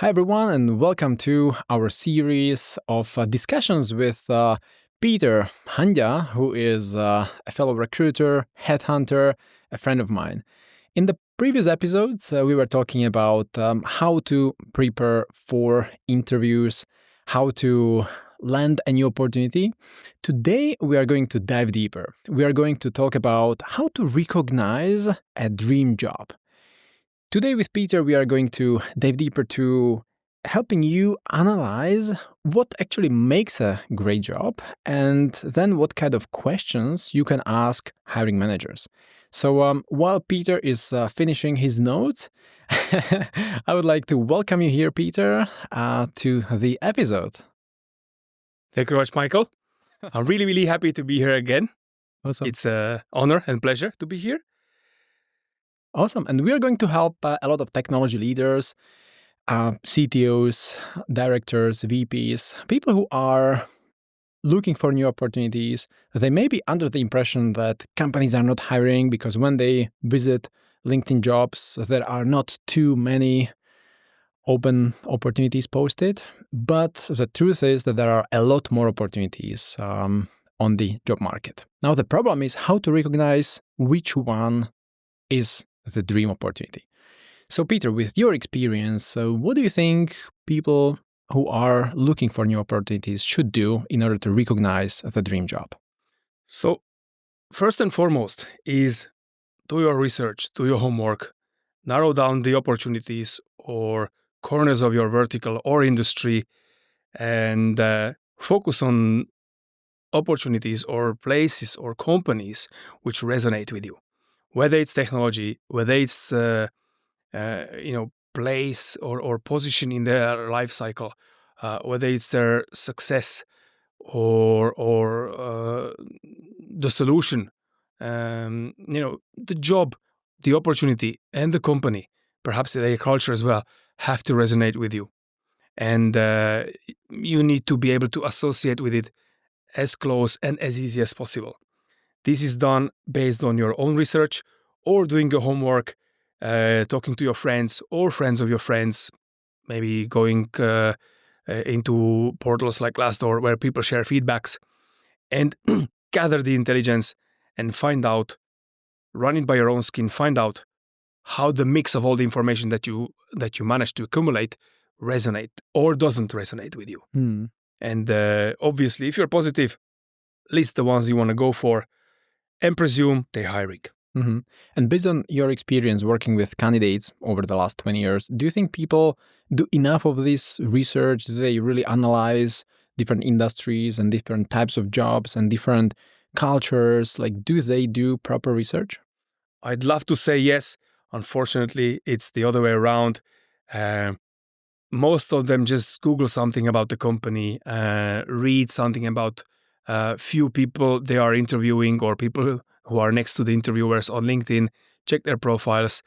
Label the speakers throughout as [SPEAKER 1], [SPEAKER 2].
[SPEAKER 1] Hi, everyone, and welcome to our series of discussions with Peter Hanja, who is a fellow recruiter, headhunter, a friend of mine. In the previous episodes, we were talking about how to prepare for interviews, how to land a new opportunity. Today, we are going to dive deeper. We are going to talk about how to recognize a dream job. Today with Peter, we are going to dive deeper to helping you analyze what actually makes a great job and then what kind of questions you can ask hiring managers. So while Peter is finishing his notes, I would like to welcome you here, Peter, to the episode.
[SPEAKER 2] Thank you very much, Michael. I'm really happy to be here again.
[SPEAKER 1] Awesome.
[SPEAKER 2] It's an honor and pleasure to be here.
[SPEAKER 1] Awesome. And we are going to help a lot of technology leaders, CTOs, directors, VPs, people who are looking for new opportunities. They may be under the impression that companies are not hiring because when they visit LinkedIn jobs, there are not too many open opportunities posted. But the truth is that there are a lot more opportunities on the job market. Now, the problem is how to recognize which one is the dream opportunity. So, Peter, with your experience, what do you think people who are looking for new opportunities should do in order to recognize the dream job?
[SPEAKER 2] So, first and foremost is do your research, do your homework, narrow down the opportunities or corners of your vertical or industry, and focus on opportunities or places or companies which resonate with you. Whether it's technology, whether it's place or position in their life cycle, whether it's their success or the solution, the job, the opportunity, and the company, perhaps their culture as well, have to resonate with you, and you need to be able to associate with it as close and as easy as possible. This is done based on your own research or doing your homework, talking to your friends or friends of your friends, maybe going into portals like Glassdoor where people share feedbacks, and gather the intelligence and find out, run it by your own skin, find out how the mix of all the information that you manage to accumulate resonate or doesn't resonate with you. And obviously, if you're positive, list the ones you want to go for and presume they're hiring.
[SPEAKER 1] Mm-hmm. And based on your experience working with candidates over the last 20 years, do you think people do enough of this research? Do they really analyze different industries and different types of jobs and different cultures? Like, do they do proper research?
[SPEAKER 2] I'd love to say yes. Unfortunately, it's the other way around. Most of them just Google something about the company, read something about few people they are interviewing or people who are next to the interviewers on LinkedIn, check their profiles.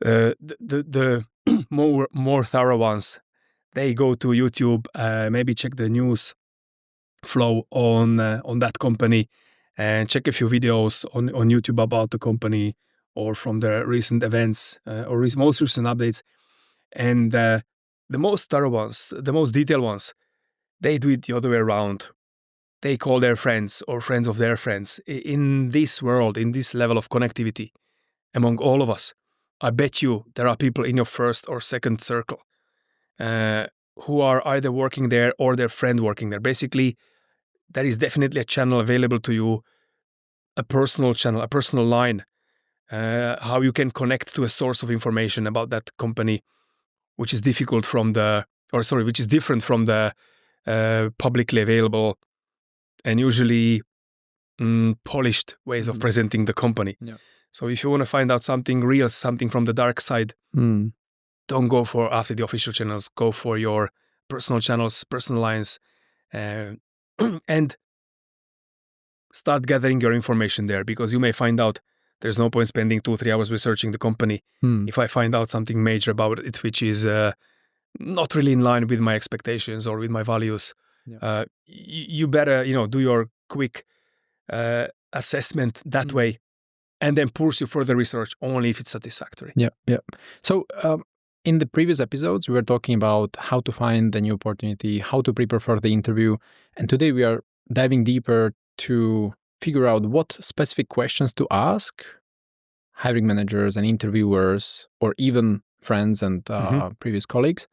[SPEAKER 2] The more thorough ones, they go to YouTube, maybe check the news flow on that company and check a few videos on YouTube about the company or from the recent events or most recent updates. And the most thorough ones, the most detailed ones, they do it the other way around. They call their friends or friends of their friends. In this world, in this level of connectivity among all of us, I bet you there are people in your first or second circle who are either working there or their friend working there. Basically, there is definitely a channel available to you, a personal channel, a personal line, how you can connect to a source of information about that company, which is different from the publicly available and usually polished ways of presenting the company.
[SPEAKER 1] Yeah.
[SPEAKER 2] So if you want to find out something real, something from the dark side, don't go for after the official channels. Go for your personal channels, personal lines, and start gathering your information there, because you may find out there's no point spending 2-3 hours researching the company if I find out something major about it which is not really in line with my expectations or with my values. Yeah. You better do your quick assessment that way, and then pursue further research only if it's satisfactory.
[SPEAKER 1] Yeah. So in the previous episodes, we were talking about how to find a new opportunity, how to prepare for the interview. And today we are diving deeper to figure out what specific questions to ask hiring managers and interviewers, or even friends and previous colleagues,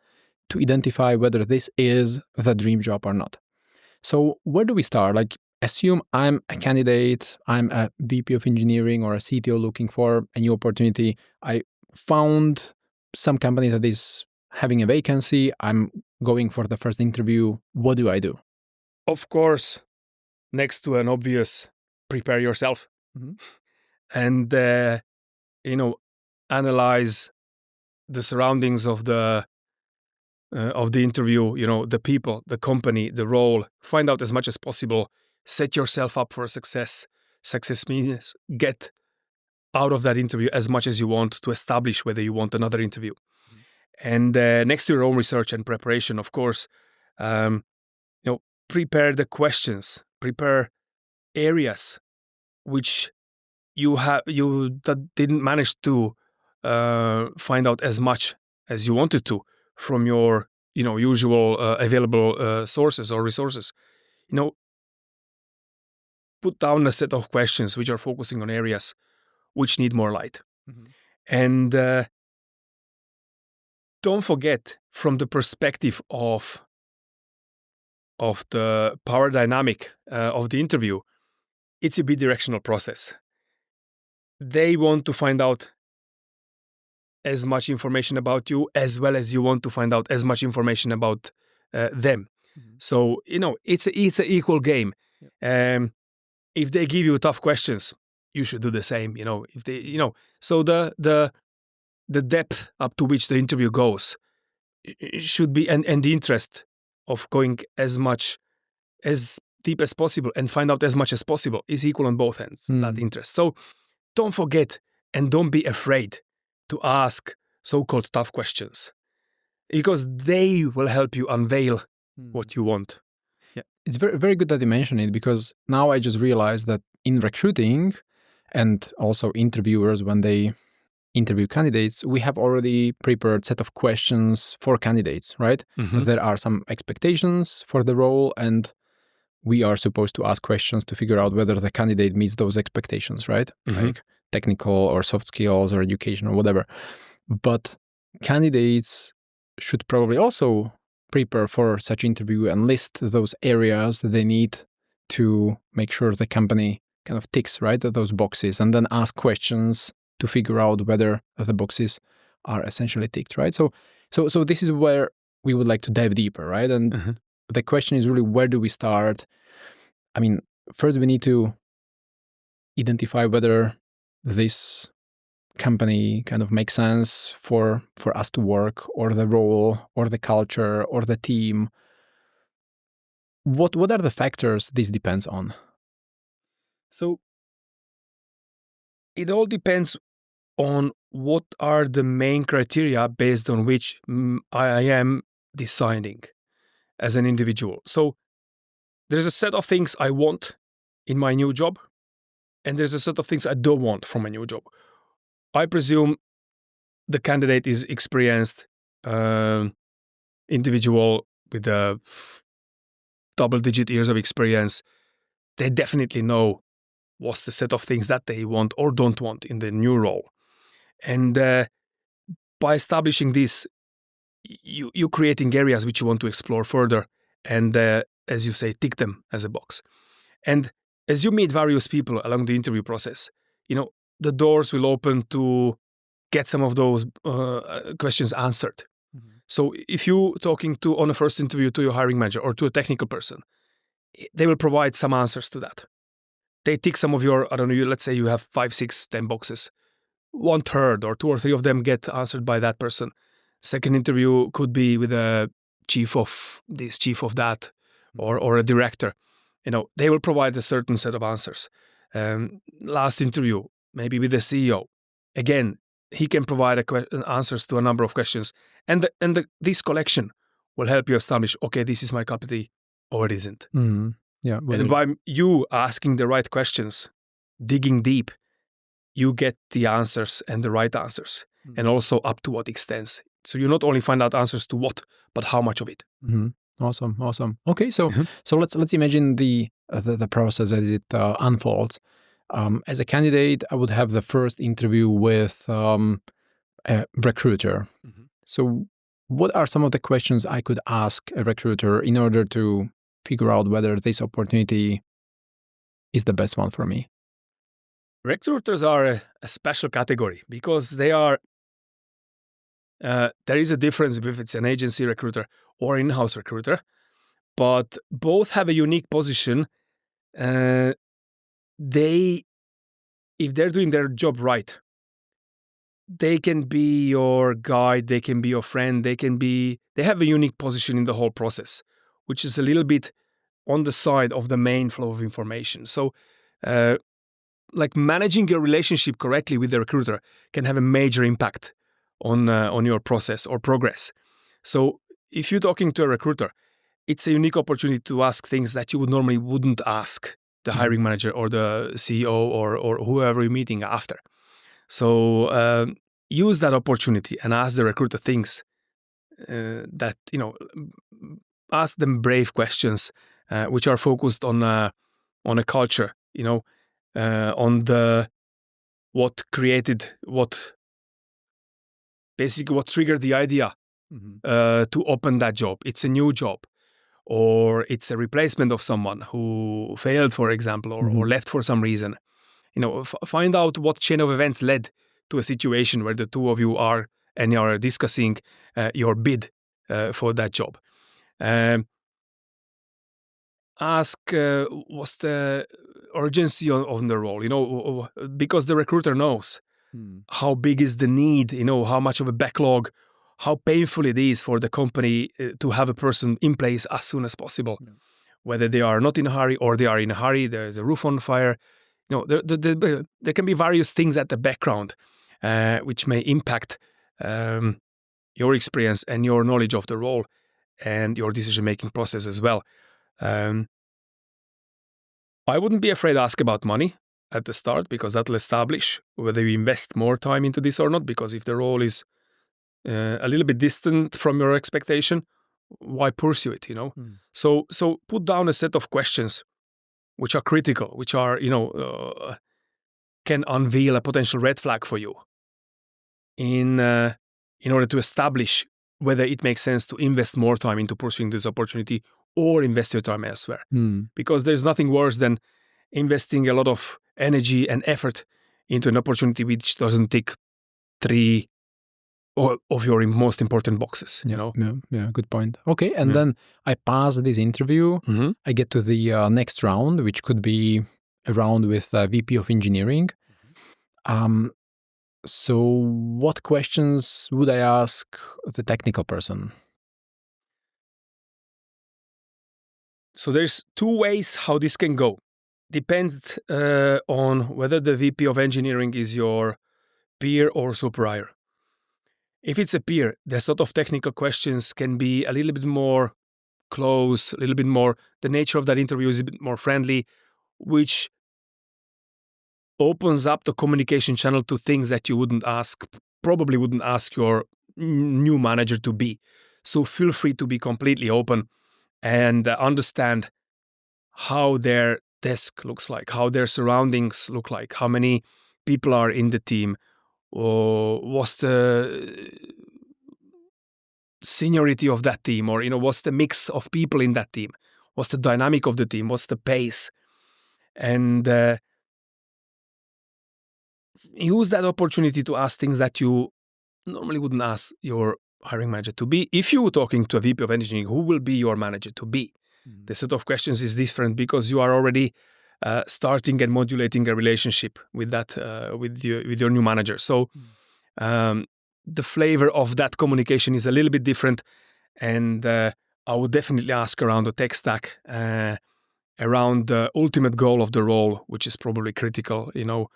[SPEAKER 1] to identify whether this is the dream job or not. So where do we start? Like, assume I'm a candidate, I'm a VP of engineering or a CTO looking for a new opportunity. I found some company that is having a vacancy. I'm going for the first interview. What do I do?
[SPEAKER 2] Of course, next to an obvious, prepare yourself and analyze the surroundings of the interview. The people, the company, the role. Find out as much as possible. Set yourself up for success. Success means get out of that interview as much as you want to establish whether you want another interview. And next to your own research and preparation, of course, prepare the questions, prepare areas which you that didn't manage to find out as much as you wanted to from your usual available sources or resources. Put down a set of questions which are focusing on areas which need more light. And don't forget, from the perspective of the power dynamic of the interview, it's a bidirectional process. They want to find out as much information about you as well as you want to find out as much information about them. So it's an equal game. If they give you tough questions, you should do the same. If they so the depth up to which the interview goes should be, and the interest of going as deep as possible and find out as much as possible is equal on both ends. That interest. So don't forget and don't be afraid to ask so-called tough questions, because they will help you unveil what you want.
[SPEAKER 1] Yeah, it's very, very good that you mentioned it, because now I just realized that in recruiting and also interviewers, when they interview candidates, we have already prepared set of questions for candidates, right? There are some expectations for the role, and we are supposed to ask questions to figure out whether the candidate meets those expectations, right? Like technical or soft skills or education or whatever. But candidates should probably also prepare for such interview and list those areas that they need to make sure the company kind of ticks, right, those boxes, and then ask questions to figure out whether the boxes are essentially ticked, right? So this is where we would like to dive deeper, right? And the question is really, where do we start? I mean, first we need to identify whether this company kind of makes sense for us to work, or the role, or the culture, or the team. What are the factors this depends on?
[SPEAKER 2] So it all depends on what are the main criteria based on which I am deciding as an individual. So there's a set of things I want in my new job, and there's a set of things I don't want from my new job. I presume the candidate is experienced individual with a double-digit years of experience. They definitely know what's the set of things that they want or don't want in the new role. And by establishing this, you're creating areas which you want to explore further, and as you say, tick them as a box. And as you meet various people along the interview process, the doors will open to get some of those questions answered. So if you're talking on a first interview to your hiring manager or to a technical person, they will provide some answers to that. They tick some of your, I don't know, let's say you have 5, 6, 10 boxes. 1/3 or 2 or 3 of them get answered by that person. Second interview could be with a chief of this, chief of that, or a director. They will provide a certain set of answers. Last interview, maybe with the CEO. Again, he can provide answers to a number of questions. And this collection will help you establish, okay, this is my cup of tea, or it isn't.
[SPEAKER 1] Yeah.
[SPEAKER 2] And by you asking the right questions, digging deep, you get the answers and the right answers, and also up to what extent So you not only find out answers to what, but how much of it.
[SPEAKER 1] Mm-hmm. Awesome. Okay, so let's imagine the process as it unfolds. As a candidate, I would have the first interview with a recruiter. So, what are some of the questions I could ask a recruiter in order to figure out whether this opportunity is the best one for me?
[SPEAKER 2] Recruiters are a special category because they are. There is a difference if it's an agency recruiter or in-house recruiter, but both have a unique position. They, if they're doing their job right, they can be your guide, they can be your friend, they have a unique position in the whole process, which is a little bit on the side of the main flow of information. So, like managing your relationship correctly with the recruiter can have a major impact on your process or progress. So, if you're talking to a recruiter, it's a unique opportunity to ask things that you would normally wouldn't ask the hiring manager or the CEO or whoever you're meeting after. So use that opportunity and ask the recruiter things that ask them brave questions which are focused on a culture, on the what created what triggered the idea to open that job. It's a new job, or it's a replacement of someone who failed, for example, or left for some reason. Find out what chain of events led to a situation where the two of you are discussing your bid for that job. Ask what's the urgency on the role, because the recruiter knows how big is the need, how much of a backlog, how painful it is for the company to have a person in place as soon as possible. Yeah. Whether they are not in a hurry or they are in a hurry, there's a roof on fire. There can be various things at the background which may impact your experience and your knowledge of the role and your decision-making process as well. I wouldn't be afraid to ask about money at the start, because that will establish whether you invest more time into this or not, because if the role is a little bit distant from your expectation, why pursue it, So put down a set of questions which are critical, which are, can unveil a potential red flag for you in order to establish whether it makes sense to invest more time into pursuing this opportunity or invest your time elsewhere. Because there's nothing worse than investing a lot of energy and effort into an opportunity which doesn't tick 3 of your most important boxes.
[SPEAKER 1] Yeah, good point. Okay, and then I pass this interview. I get to the next round, which could be a round with VP of engineering. So what questions would I ask the technical person?
[SPEAKER 2] So there's 2 ways how this can go. Depends on whether the VP of engineering is your peer or superior. If it's a peer, the sort of technical questions can be a little bit more close, a little bit more, the nature of that interview is a bit more friendly, which opens up the communication channel to things that you probably wouldn't ask your new manager to be. So feel free to be completely open and understand how their desk looks like, how their surroundings look like, how many people are in the team, or what's the seniority of that team, or what's the mix of people in that team, what's the dynamic of the team, what's the pace, and use that opportunity to ask things that you normally wouldn't ask your hiring manager to be. If you're talking to a VP of engineering, who will be your manager to be? The set of questions is different because you are already starting and modulating a relationship with that with your new manager. So the flavor of that communication is a little bit different, and I would definitely ask around the tech stack, around the ultimate goal of the role, which is probably critical, and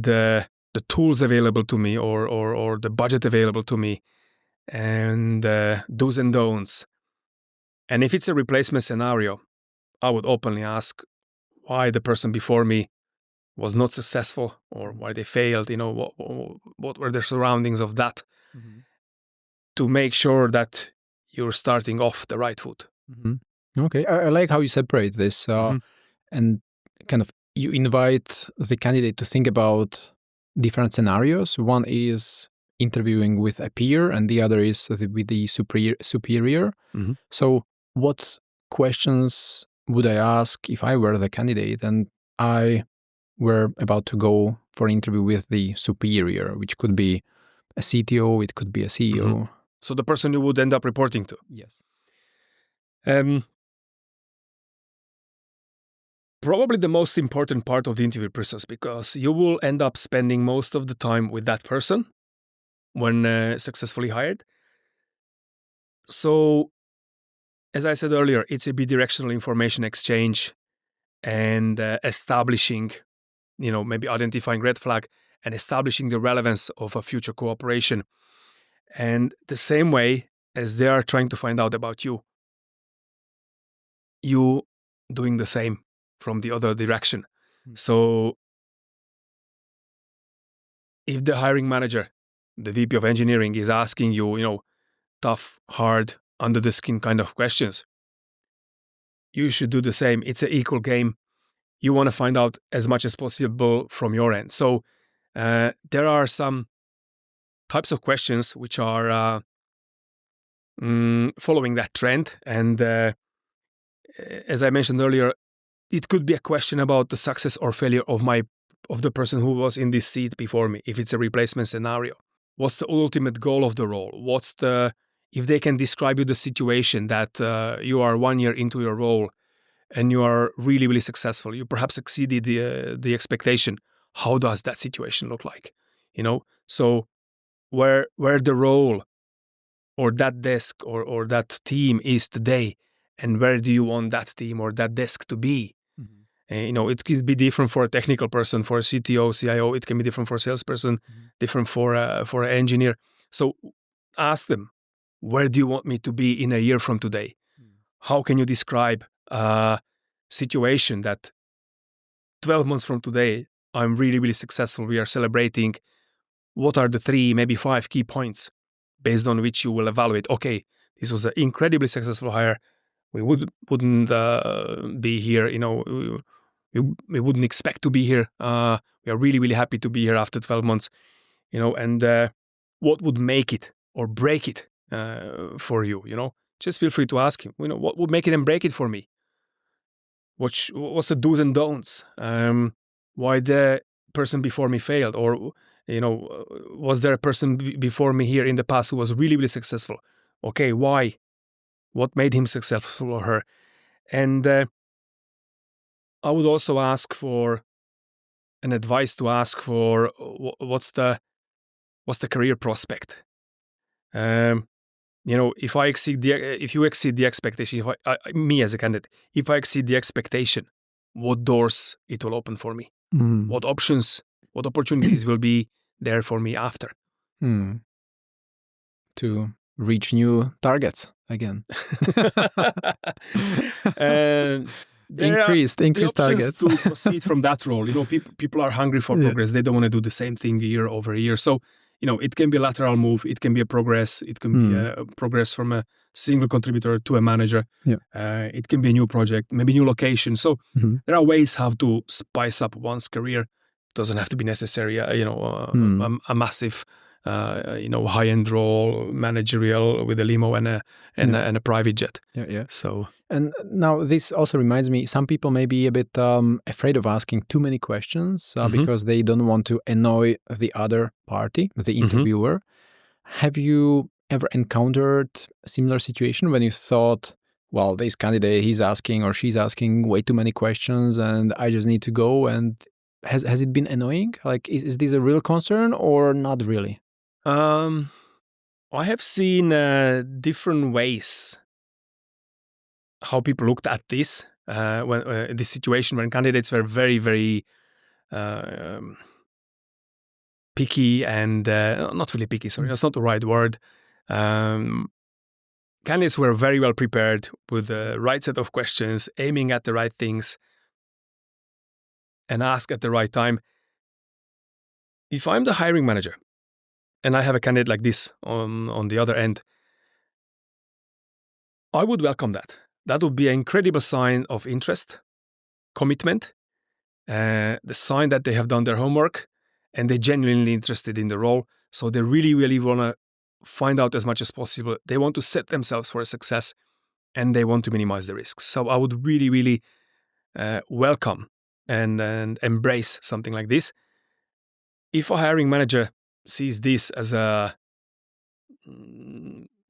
[SPEAKER 2] the tools available to me, or the budget available to me, and do's and don'ts. And if it's a replacement scenario, I would openly ask why the person before me was not successful or why they failed, what were the surroundings of that, to make sure that you're starting off the right foot.
[SPEAKER 1] Okay, I like how you separate this and kind of you invite the candidate to think about different scenarios. One is interviewing with a peer and the other is with the superior. So what questions would I ask if I were the candidate and I were about to go for an interview with the superior, which could be a CTO, it could be a CEO.
[SPEAKER 2] So the person you would end up reporting to.
[SPEAKER 1] Yes.
[SPEAKER 2] Probably the most important part of the interview process, because you will end up spending most of the time with that person when successfully hired. So, as I said earlier, it's a bidirectional information exchange and establishing, maybe identifying red flag and establishing the relevance of a future cooperation. And the same way as they are trying to find out about you, you doing the same from the other direction. So if the hiring manager, the VP of engineering, is asking you, tough, hard, under the skin kind of questions, you should do the same. It's an equal game. You want to find out as much as possible from your end. So there are some types of questions which are following that trend. And as I mentioned earlier, it could be a question about the success or failure of the person who was in this seat before me, if it's a replacement scenario. What's the ultimate goal of the role? If they can describe you the situation that you are 1 year into your role and you are really, really successful, you perhaps exceeded the expectation. How does that situation look like? So where the role or that desk or that team is today, and where do you want that team or that desk to be? It could be different for a technical person, for a CTO, CIO. It can be different for a salesperson, different for an engineer. So ask them, where do you want me to be in a year from today? How can you describe a situation that 12 months from today, I'm really, really successful, we are celebrating? What are the 3, maybe 5 key points based on which you will evaluate, okay, this was an incredibly successful hire. We wouldn't be here, we wouldn't expect to be here. We are really, really happy to be here after 12 months, and what would make it or break it for you, Just feel free to ask him, what would make it and break it for me? What's the do's and don'ts? Why the person before me failed? Or, was there a person before me here in the past who was really, really successful? Okay, why? What made him successful or her? And I would also ask for an advice to ask for what's the career prospect. If you exceed the expectation, me as a candidate, if I exceed the expectation, what doors it will open for me? What options, what opportunities will be there for me after?
[SPEAKER 1] To reach new targets again. Increased targets.
[SPEAKER 2] To proceed from that role. People are hungry for progress. They don't want to do the same thing year over year. So, it can be a lateral move. It can be a progress. It can be a progress from a single contributor to a manager. It can be a new project, maybe new location. So there are ways how to spice up one's career. It doesn't have to be necessary, a massive high-end role, managerial with a limo and a private jet. So,
[SPEAKER 1] and now this also reminds me, some people may be a bit afraid of asking too many questions because they don't want to annoy the other party, the interviewer. Have you ever encountered a similar situation when you thought, well, this candidate, he's asking or she's asking way too many questions and I just need to go? And has it been annoying? Like, is this a real concern or not really?
[SPEAKER 2] I have seen different ways how people looked at this when this situation when candidates were very, very picky and not really picky. Sorry, that's not the right word. Candidates were very well prepared with the right set of questions, aiming at the right things. and ask at the right time, if I'm the hiring manager and I have a candidate like this on the other end, I would welcome that. That would be an incredible sign of interest, commitment, the sign that they have done their homework and they're genuinely interested in the role. So they really, really want to find out as much as possible. They want to set themselves for a success and they want to minimize the risks. So I would really, really welcome and embrace something like this. If a hiring manager sees this as a,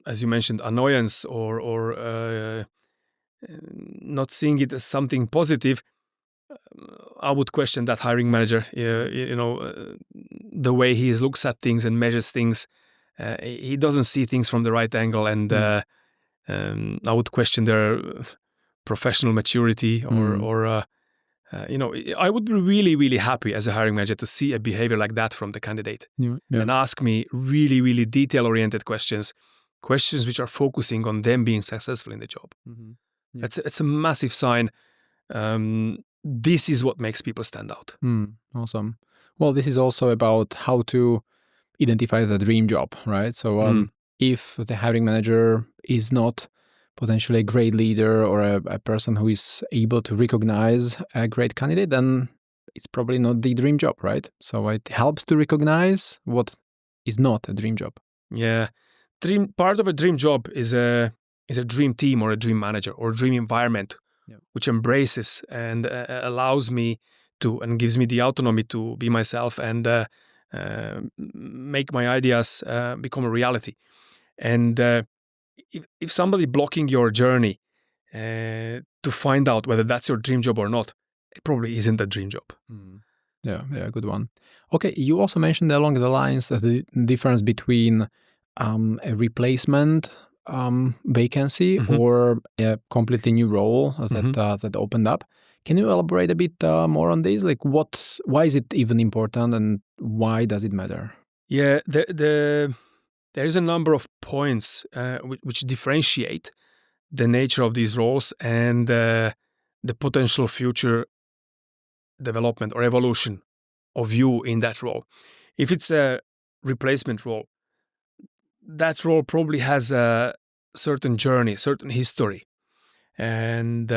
[SPEAKER 2] as you mentioned, annoyance or not seeing it as something positive, I would question that hiring manager. The way he looks at things and measures things, he doesn't see things from the right angle, and I would question their professional maturity or I would be really, really happy as a hiring manager to see a behavior like that from the candidate and ask me really, really detail-oriented questions which are focusing on them being successful in the job. It's a massive sign. This is what makes people stand out.
[SPEAKER 1] Awesome. Well, this is also about how to identify the dream job, right? So if the hiring manager is not potentially a great leader or a person who is able to recognize a great candidate, then it's probably not the dream job, right? So it helps to recognize what is not a dream job.
[SPEAKER 2] Yeah. Part of a dream job is a dream team or a dream manager or a dream environment, which embraces and allows me to and gives me the autonomy to be myself and make my ideas become a reality. And if somebody blocking your journey to find out whether that's your dream job or not, it probably isn't a dream job.
[SPEAKER 1] Yeah, good one. Okay, you also mentioned along the lines of the difference between a replacement vacancy or a completely new role that opened up. Can you elaborate a bit more on this? Like, why is it even important, and why does it matter?
[SPEAKER 2] Yeah, there is a number of points which differentiate the nature of these roles and the potential future development or evolution of you in that role. If it's a replacement role, that role probably has a certain journey, certain history. And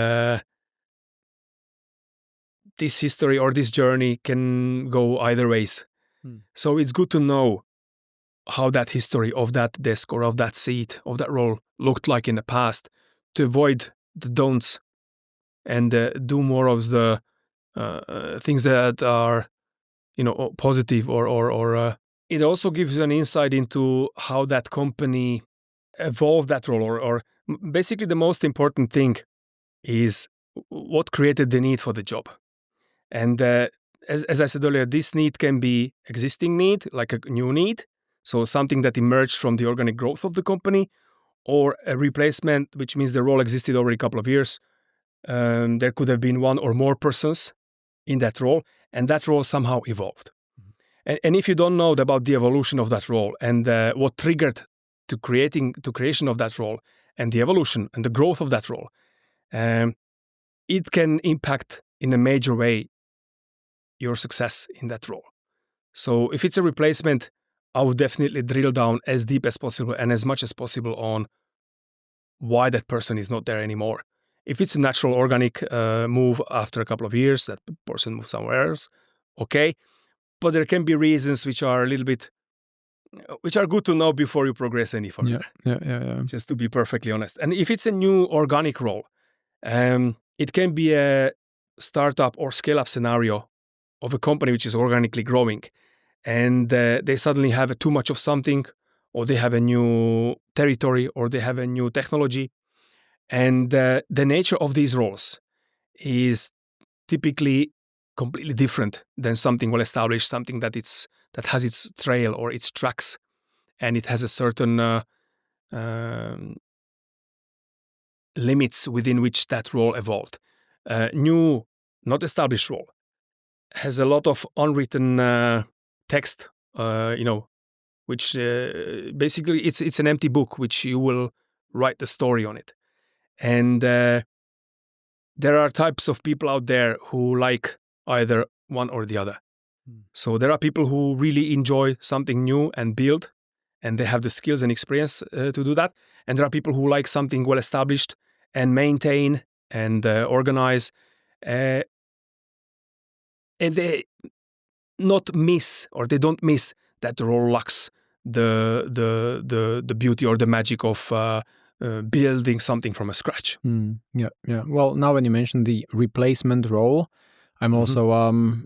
[SPEAKER 2] this history or this journey can go either ways. So it's good to know how that history of that desk or of that seat, of that role looked like in the past to avoid the don'ts and do more of the things that are, positive or it also gives you an insight into how that company evolved that role or basically the most important thing is what created the need for the job. And as I said earlier, this need can be existing need, like a new need, so something that emerged from the organic growth of the company, or a replacement, which means the role existed already a couple of years. There could have been one or more persons in that role, and that role somehow evolved. And if you don't know about the evolution of that role and what triggered to creation of that role and the evolution and the growth of that role, it can impact in a major way your success in that role. So if it's a replacement, I would definitely drill down as deep as possible and as much as possible on why that person is not there anymore. If it's a natural organic move after a couple of years, that person moves somewhere else, okay. But there can be reasons which are good to know before you progress any further.
[SPEAKER 1] Yeah.
[SPEAKER 2] Just to be perfectly honest. And if it's a new organic role, it can be a startup or scale-up scenario of a company which is organically growing, and they suddenly have too much of something, or they have a new territory, or they have a new technology. And the nature of these roles is typically completely different than something well established, something that has its trail or its tracks, and it has a certain limits within which that role evolved. New, not established role has a lot of unwritten text, which basically it's an empty book which you will write the story on it. And there are types of people out there who like either one or the other.
[SPEAKER 1] Mm.
[SPEAKER 2] So there are people who really enjoy something new and build, and they have the skills and experience to do that. And there are people who like something well established and maintain and organize, uh, and they not miss, or they don't miss that role lacks the beauty or the magic of building something from a scratch.
[SPEAKER 1] Yeah, yeah. Well, now when you mentioned the replacement role, I'm
[SPEAKER 2] Mhm.
[SPEAKER 1] also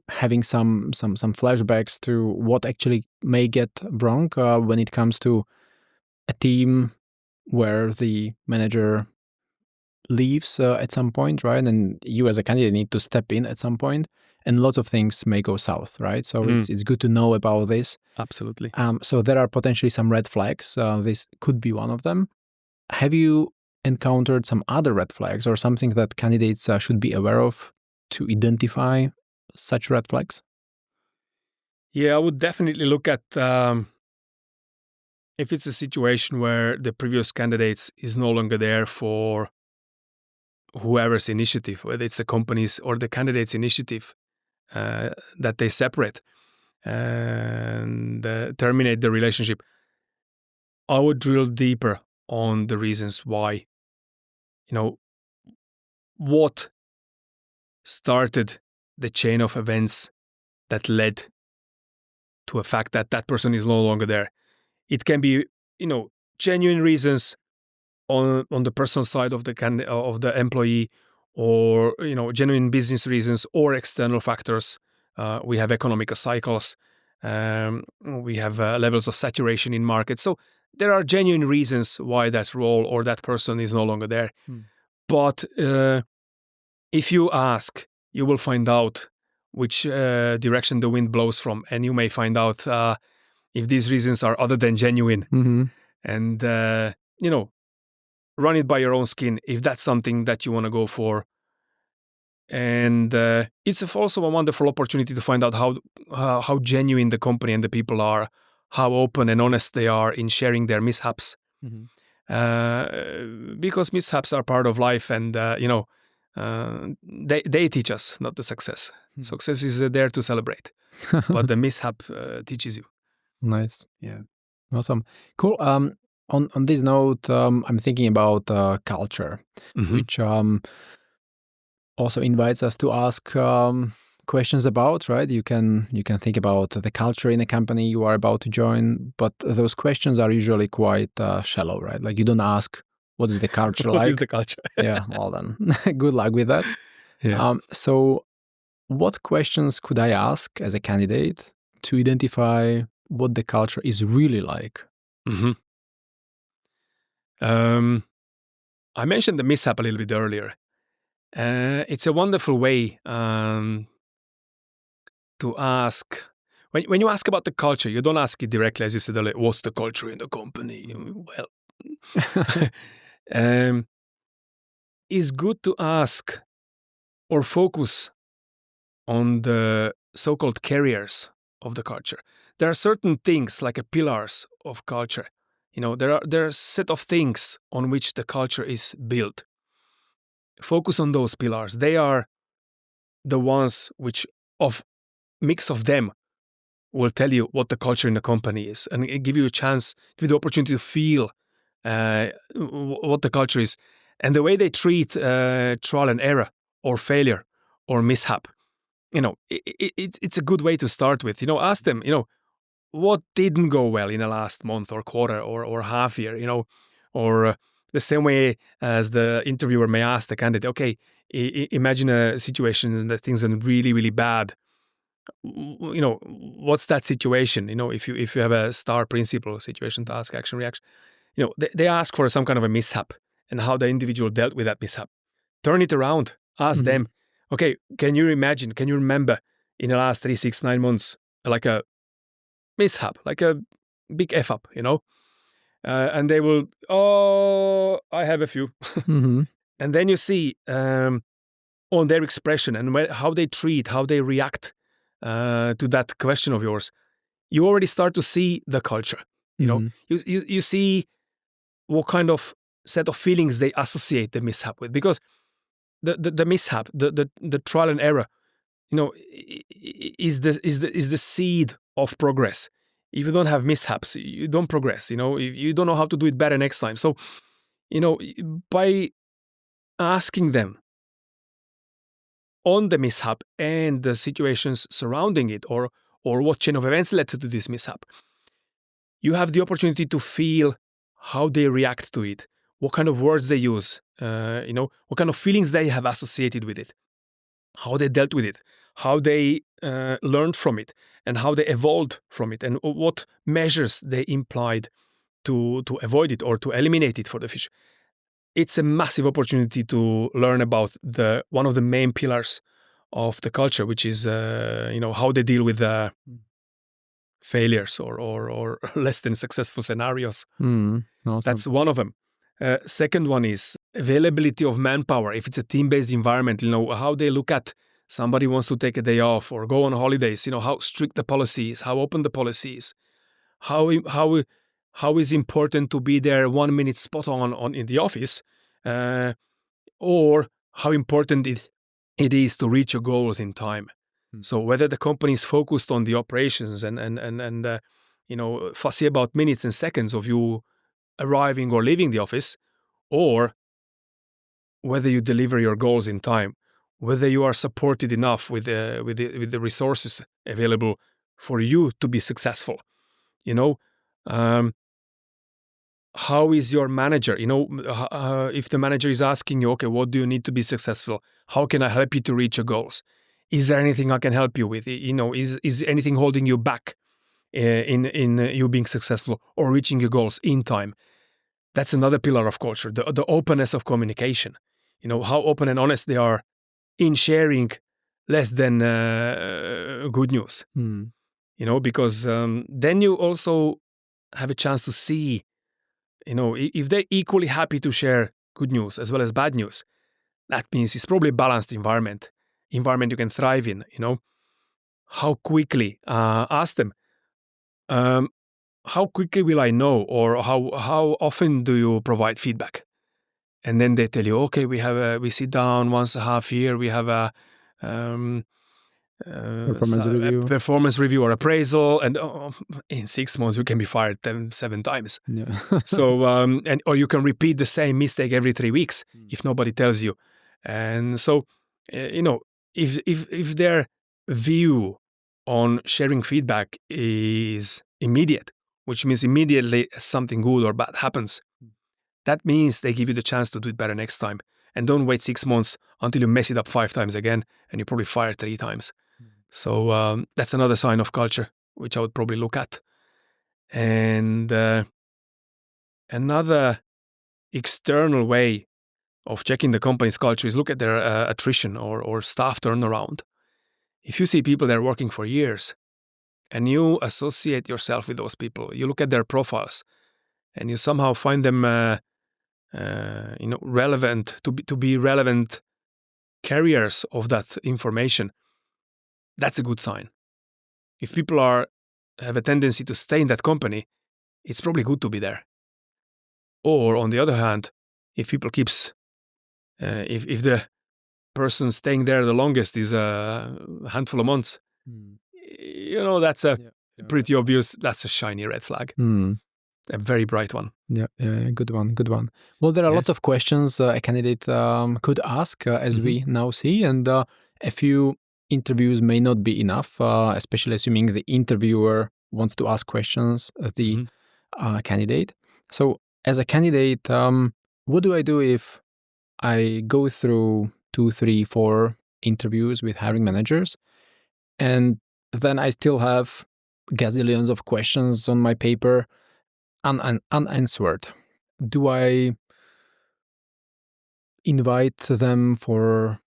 [SPEAKER 1] having some flashbacks to what actually may get wrong when it comes to a team where the manager leaves at some point, right? And you as a candidate need to step in at some point, and lots of things may go south, right? So it's good to know about this.
[SPEAKER 2] Absolutely.
[SPEAKER 1] So there are potentially some red flags. This could be one of them. Have you encountered some other red flags or something that candidates should be aware of to identify such red flags?
[SPEAKER 2] Yeah, I would definitely look at if it's a situation where the previous candidates is no longer there for whoever's initiative, whether it's the company's or the candidate's initiative, that they separate and terminate the relationship. I would drill deeper on the reasons why. What started the chain of events that led to a fact that that person is no longer there. It can be, genuine reasons on the personal side of the employee, or genuine business reasons, or external factors. We have economic cycles. We have levels of saturation in markets. So there are genuine reasons why that role or that person is no longer there. But if you ask, you will find out which direction the wind blows from, and you may find out if these reasons are other than genuine. And run it by your own skin if that's something that you want to go for. And it's also a wonderful opportunity to find out how genuine the company and the people are, how open and honest they are in sharing their mishaps. Because mishaps are part of life, and they teach us, not the success. Success is there to celebrate, but the mishap teaches you.
[SPEAKER 1] Nice.
[SPEAKER 2] Yeah.
[SPEAKER 1] Awesome. Cool. On this note, I'm thinking about culture, which also invites us to ask questions about, right? You can think about the culture in a company you are about to join, but those questions are usually quite shallow, right? Like you don't ask, what is the culture
[SPEAKER 2] What
[SPEAKER 1] like?
[SPEAKER 2] is the culture?
[SPEAKER 1] Yeah, well then, good luck with that.
[SPEAKER 2] Yeah.
[SPEAKER 1] So what questions could I ask as a candidate to identify what the culture is really like?
[SPEAKER 2] I mentioned the mishap a little bit earlier. It's a wonderful way to ask. When you ask about the culture, you don't ask it directly, as you said earlier, what's the culture in the company? Well, it's good to ask or focus on the so-called carriers of the culture. There are certain things like a pillars of culture. There are a set of things on which the culture is built. Focus on those pillars. They are the ones which, of mix of them, will tell you what the culture in the company is, and give you a chance, give you the opportunity to feel what the culture is, and the way they treat trial and error, or failure, or mishap. It's a good way to start with. Ask them, what didn't go well in the last month or quarter or half year. Or the same way as the interviewer may ask the candidate, okay, imagine a situation that things went really, really bad. What's that situation? If you have a star principle, situation, task, action, reaction. They ask for some kind of a mishap and how the individual dealt with that mishap. Turn it around. Ask them, okay, can you remember in the last 3, 6, 9 months, like a mishap, like a big F up, and they will, I have a few. And then you see on their expression and how they treat, how they react to that question of yours, you already start to see the culture. You see what kind of set of feelings they associate the mishap with, because the mishap, the trial and error, is the seed of progress. If you don't have mishaps, you don't progress. You don't know how to do it better next time. So, by asking them on the mishap and the situations surrounding it, or what chain of events led to this mishap, you have the opportunity to feel how they react to it, what kind of words they use, what kind of feelings they have associated with it, how they dealt with it, how they learned from it, and how they evolved from it, and what measures they implied to avoid it or to eliminate it for the future. It's a massive opportunity to learn about one of the main pillars of the culture, which is how they deal with failures or less than successful scenarios.
[SPEAKER 1] Awesome.
[SPEAKER 2] That's one of them. Second one is availability of manpower. If it's a team-based environment, how they look at somebody wants to take a day off or go on holidays. How strict the policy is, how open the policy is, how is important to be there 1 minute spot on in the office, or how important it is to reach your goals in time. So whether the company is focused on the operations and fussy about minutes and seconds of you arriving or leaving the office, or whether you deliver your goals in time, whether you are supported enough with the resources available for you to be successful. How is your manager? If the manager is asking you, okay, what do you need to be successful? How can I help you to reach your goals? Is there anything I can help you with? Is anything holding you back in you being successful or reaching your goals in time? That's another pillar of culture, the openness of communication. How open and honest they are in sharing less than good news. Because then you also have a chance to see, if they're equally happy to share good news as well as bad news, that means it's probably a balanced environment you can thrive in. How quickly, ask them, how quickly will I know, or how often do you provide feedback? And then they tell you, okay, we sit down once a half year, we have a performance review or appraisal, and in 6 months you can be fired 7 times.
[SPEAKER 1] Yeah.
[SPEAKER 2] So or you can repeat the same mistake every 3 weeks if nobody tells you. And so if their view on sharing feedback is immediate, which means immediately something good or bad happens, that means they give you the chance to do it better next time. And don't wait 6 months until you mess it up 5 times again and you probably fire 3 times. So that's another sign of culture, which I would probably look at. And another external way of checking the company's culture is look at their attrition or staff turnaround. If you see people that are working for years and you associate yourself with those people, you look at their profiles and you somehow find them relevant to be relevant carriers of that information, that's a good sign. If people have a tendency to stay in that company, it's probably good to be there. Or on the other hand, if people if the person staying there the longest is a handful of months, that's a pretty obvious, that's a shiny red flag. A very bright one.
[SPEAKER 1] Yeah, good one. Well, there are lots of questions a candidate could ask, as we now see, and a few interviews may not be enough, especially assuming the interviewer wants to ask questions of the candidate. So, as a candidate, what do I do if I go through 2, 3, 4 interviews with hiring managers, and then I still have gazillions of questions on my paper unanswered? Do I invite them for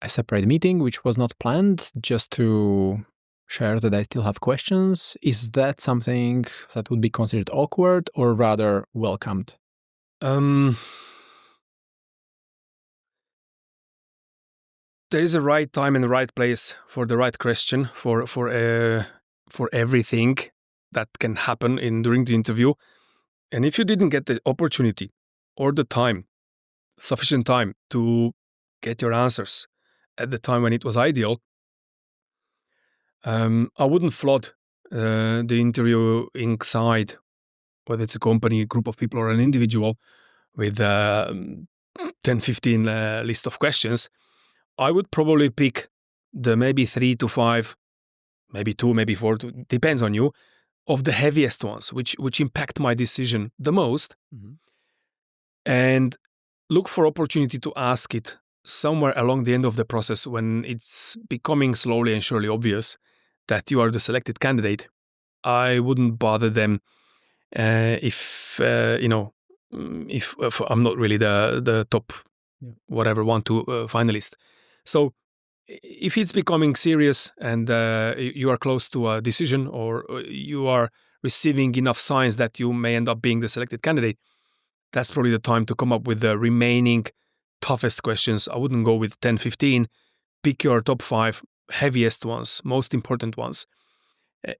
[SPEAKER 1] a separate meeting, which was not planned, just to share that I still have questions? Is that something that would be considered awkward or rather welcomed?
[SPEAKER 2] There is a right time and the right place for the right question for everything that can happen during the interview. And if you didn't get the opportunity or the time, sufficient time to get your answers at the time when it was ideal, I wouldn't flood the interviewing side, whether it's a company, a group of people, or an individual, with 10, 15 list of questions. I would probably pick the maybe 3 to 5, maybe 2, maybe 4, depends on you, of the heaviest ones, which impact my decision the most, and look for opportunity to ask it somewhere along the end of the process when it's becoming slowly and surely obvious that you are the selected candidate. I wouldn't bother them if if I'm not really the top whatever 1, 2 finalist. So if it's becoming serious and you are close to a decision, or you are receiving enough signs that you may end up being the selected candidate, that's probably the time to come up with the remaining toughest questions. I wouldn't go with 10, 15. Pick your top 5 heaviest ones, most important ones.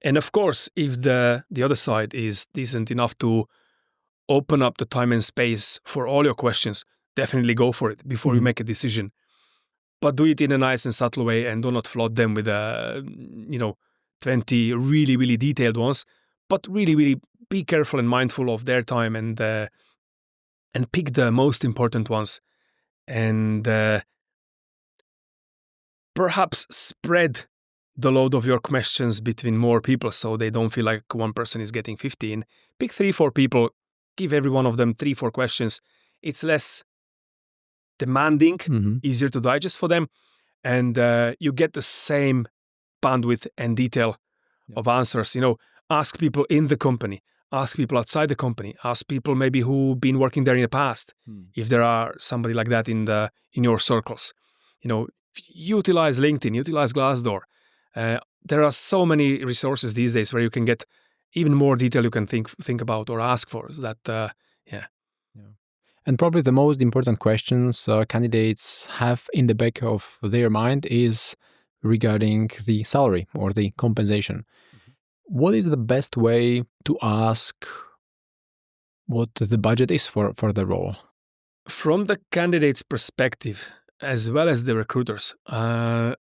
[SPEAKER 2] And of course, if the other side is decent enough to open up the time and space for all your questions, definitely go for it before you make a decision. But do it in a nice and subtle way, and do not flood them with 20 really, really detailed ones. But really, really be careful and mindful of their time, and pick the most important ones, and perhaps spread the load of your questions between more people so they don't feel like one person is getting 15. Pick 3, 4 people, give every one of them 3, 4 questions. It's less demanding, easier to digest for them, and you get the same bandwidth and detail of answers. Ask people in the company, ask people outside the company, ask people maybe who've been working there in the past, if there are somebody like that in your circles. Utilize LinkedIn, utilize Glassdoor. There are so many resources these days where you can get even more detail you can think about or ask for. So that
[SPEAKER 1] And probably the most important questions candidates have in the back of their mind is regarding the salary or the compensation. What is the best way to ask what the budget is for the role?
[SPEAKER 2] From the candidate's perspective, as well as the recruiters,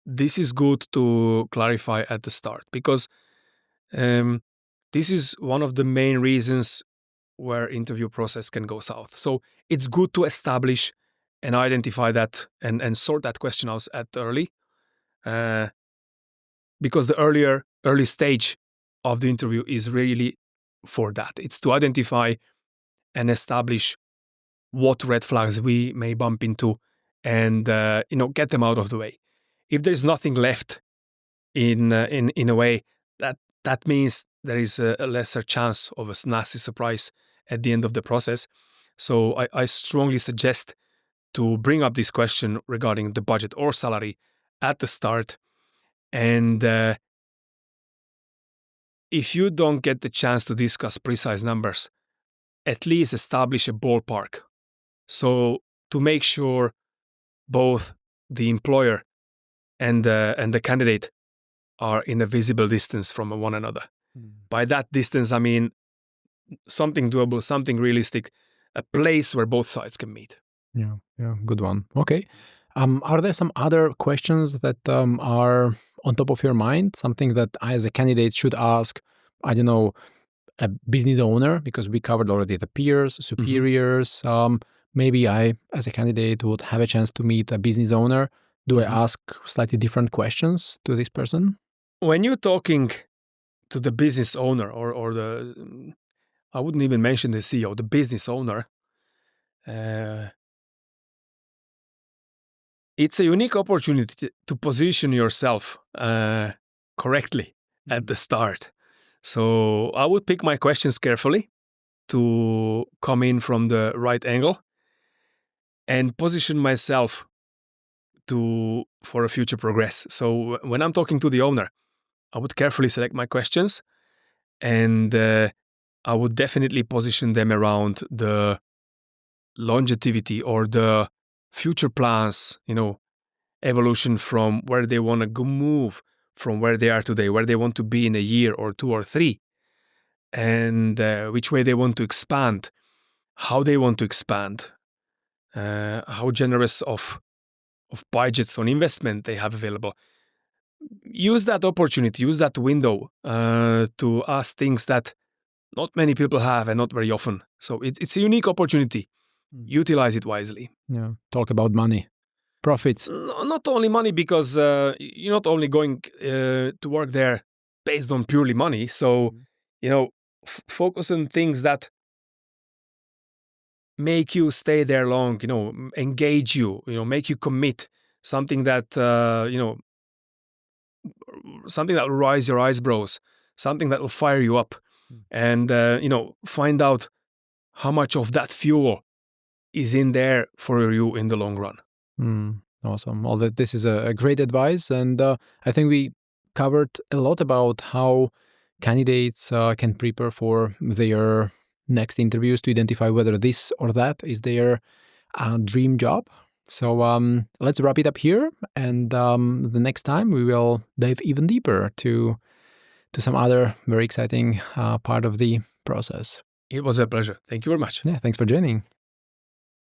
[SPEAKER 2] this is good to clarify at the start, because this is one of the main reasons where interview process can go south. So it's good to establish and identify that, and sort that question out at early, because the early stage of the interview is really for that. It's to identify and establish what red flags we may bump into, and get them out of the way. If there's nothing left in a way, that means there is a lesser chance of a nasty surprise at the end of the process. So I strongly suggest to bring up this question regarding the budget or salary at the start. And if you don't get the chance to discuss precise numbers, at least establish a ballpark. So to make sure both the employer and the candidate are in a visible distance from one another. By that distance, I mean something doable, something realistic, a place where both sides can meet.
[SPEAKER 1] Yeah, good one. Okay. Are there some other questions that are on top of your mind? Something that I, as a candidate, should ask? I don't know, a business owner, because we covered already the peers, superiors. Maybe I, as a candidate, would have a chance to meet a business owner. Do I ask slightly different questions to this person?
[SPEAKER 2] When you're talking to the business owner, or the, I wouldn't even mention the CEO, the business owner, it's a unique opportunity to position yourself correctly at the start. So I would pick my questions carefully to come in from the right angle and position myself for a future progress. So when I'm talking to the owner, I would carefully select my questions, and I would definitely position them around the longevity or the future plans, evolution from where they want to move from where they are today, where they want to be in a year or 2 or 3, and which way they want to expand, how they want to expand, how generous of budgets on investment they have available. use that opportunity, use that window to ask things that not many people have and not very often. So it's a unique opportunity. Utilize it wisely.
[SPEAKER 1] Yeah. Talk about money, profits.
[SPEAKER 2] Not only money, because you're not only going to work there based on purely money. So, focus on things that make you stay there long, engage you, make you commit, something that, something that will rise your eyebrows, something that will fire you up, and, find out how much of that fuel is in there for you in the long run.
[SPEAKER 1] Awesome. Well, this is a great advice. And I think we covered a lot about how candidates can prepare for their next interviews to identify whether this or that is their dream job. So let's wrap it up here. And the next time we will dive even deeper to some other very exciting part of the process.
[SPEAKER 2] It was a pleasure. Thank you very much.
[SPEAKER 1] Yeah, thanks for joining.